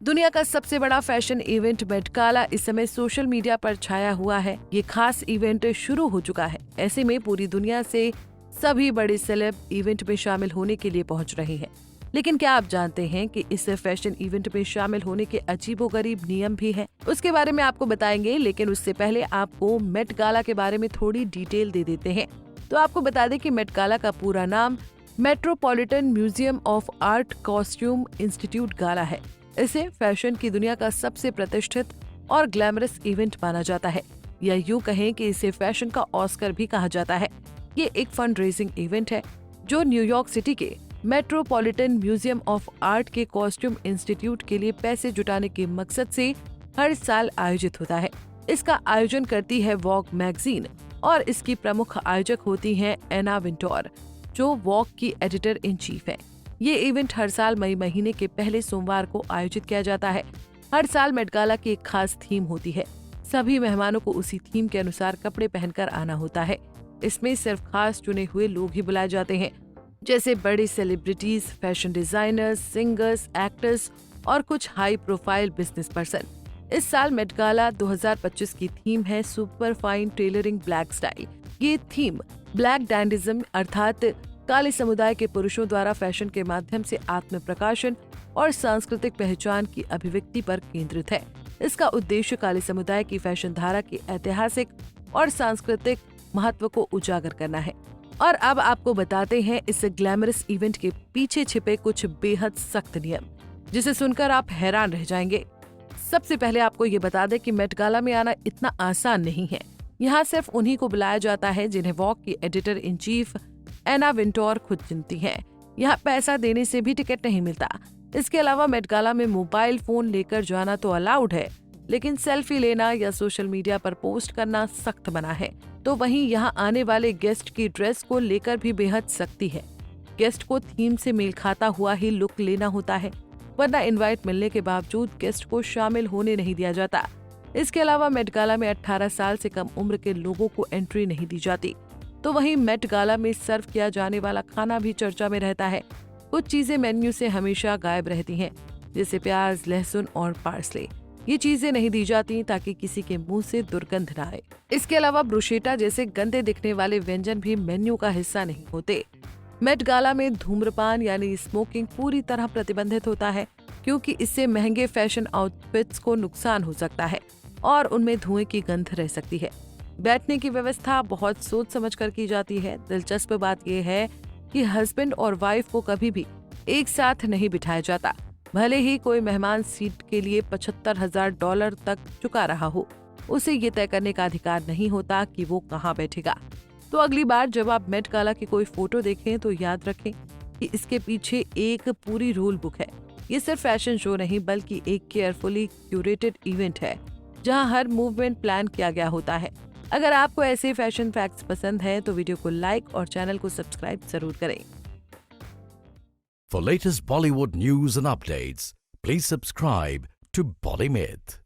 दुनिया का सबसे बड़ा फैशन इवेंट मेट गाला इस समय सोशल मीडिया पर छाया हुआ है। ये खास इवेंट शुरू हो चुका है। ऐसे में पूरी दुनिया से सभी बड़े सेलेब इवेंट में शामिल होने के लिए पहुंच रहे हैं। लेकिन क्या आप जानते हैं कि इस फैशन इवेंट में शामिल होने के अजीबोगरीब नियम भी हैं? उसके बारे में आपको बताएंगे, लेकिन उससे पहले आपको मेट गाला के बारे में थोड़ी डिटेल दे देते हैं। तो आपको बता दें कि मेट गाला का पूरा नाम metropolitan museum of art costume institute gala है। इसे फैशन की दुनिया का सबसे प्रतिष्ठित और ग्लैमरस इवेंट माना जाता है, या यूं कहें कि इसे फैशन का ऑस्कर भी कहा जाता है। ये एक फंड रेजिंग इवेंट है जो न्यूयॉर्क सिटी के मेट्रोपॉलिटन म्यूजियम ऑफ आर्ट के कॉस्ट्यूम इंस्टीट्यूट के लिए पैसे जुटाने के मकसद से हर साल आयोजित होता है। इसका आयोजन करती है वॉग मैगजीन और इसकी प्रमुख आयोजक होती हैं एना विंटोर, जो वॉग की एडिटर इन चीफ है। ये इवेंट हर साल मई महीने के पहले सोमवार को आयोजित किया जाता है। हर साल मेट गाला की एक खास थीम होती है। सभी मेहमानों को उसी थीम के अनुसार कपड़े पहनकर आना होता है। इसमें सिर्फ खास चुने हुए लोग ही बुलाए जाते हैं, जैसे बड़े celebrities, fashion designers, singers, actors और कुछ हाई प्रोफाइल बिजनेस पर्सन। इस साल मेट गाला 2025 की थीम है super fine tailoring black style. ये थीम ब्लैक डैंडिज्म अर्थात काले समुदाय के पुरुषों द्वारा फैशन के माध्यम से आत्म प्रकाशन और सांस्कृतिक पहचान की अभिव्यक्ति पर केंद्रित है। इसका उद्देश्य काले समुदाय की फैशन धारा के ऐतिहासिक और सांस्कृतिक महत्व को उजागर करना है। और अब आपको बताते हैं इस ग्लैमरस इवेंट के पीछे छिपे कुछ बेहद सख्त नियम, जिसे सुनकर आप हैरान रह जाएंगे। सबसे पहले आपको ये बता दें कि मेट गाला में आना इतना आसान नहीं है। यहाँ सिर्फ उन्हीं को बुलाया जाता है जिन्हें वॉग की एडिटर इन चीफ एना विंटोर खुद चुनती हैं। यहाँ पैसा देने से भी टिकट नहीं मिलता। इसके अलावा मेट गाला में मोबाइल फोन लेकर जाना तो अलाउड है, लेकिन सेल्फी लेना या सोशल मीडिया पर पोस्ट करना सख्त मना है। तो वहीं यहाँ आने वाले गेस्ट की ड्रेस को लेकर भी बेहद सख्ती है। गेस्ट को थीम से मेल खाता हुआ ही लुक लेना होता है, वरना इनवाइट मिलने के बावजूद गेस्ट को शामिल होने नहीं दिया जाता। इसके अलावा मेट गाला में 18 साल से कम उम्र के लोगों को एंट्री नहीं दी जाती। तो वहीं मेट गाला में सर्व किया जाने वाला खाना भी चर्चा में रहता है। कुछ चीजें मेन्यू से हमेशा गायब रहती हैं, जैसे प्याज, लहसुन और पार्सले। ये चीजें नहीं दी जाती ताकि किसी के मुंह से दुर्गंध न आए। इसके अलावा ब्रुशेटा जैसे गंदे दिखने वाले व्यंजन भी मेन्यू का हिस्सा नहीं होते। मेट गाला में धूम्रपान यानी स्मोकिंग पूरी तरह प्रतिबंधित होता है, क्योंकि इससे महंगे फैशन आउटफिट्स को नुकसान हो सकता है और उनमें धुएं की गंध रह सकती है। बैठने की व्यवस्था बहुत सोच समझ कर की जाती है। दिलचस्प बात यह है कि हस्बैंड और वाइफ को कभी भी एक साथ नहीं बिठाया जाता, भले ही कोई मेहमान सीट के लिए $75,000 तक चुका रहा हो। उसे ये तय करने का अधिकार नहीं होता कि वो कहाँ बैठेगा। तो अगली बार जब आप मेट गाला की कोई फोटो देखें तो याद रखें कि इसके पीछे एक पूरी रूल बुक है। ये सिर्फ फैशन शो नहीं, बल्कि एक केयरफुली क्यूरेटेड इवेंट है, जहाँ हर मूवमेंट प्लान किया गया होता है। अगर आपको ऐसे फैशन फैक्ट्स पसंद हैं तो वीडियो को लाइक और चैनल को सब्सक्राइब जरूर करें। For latest Bollywood news and updates, please subscribe to Bollymyth.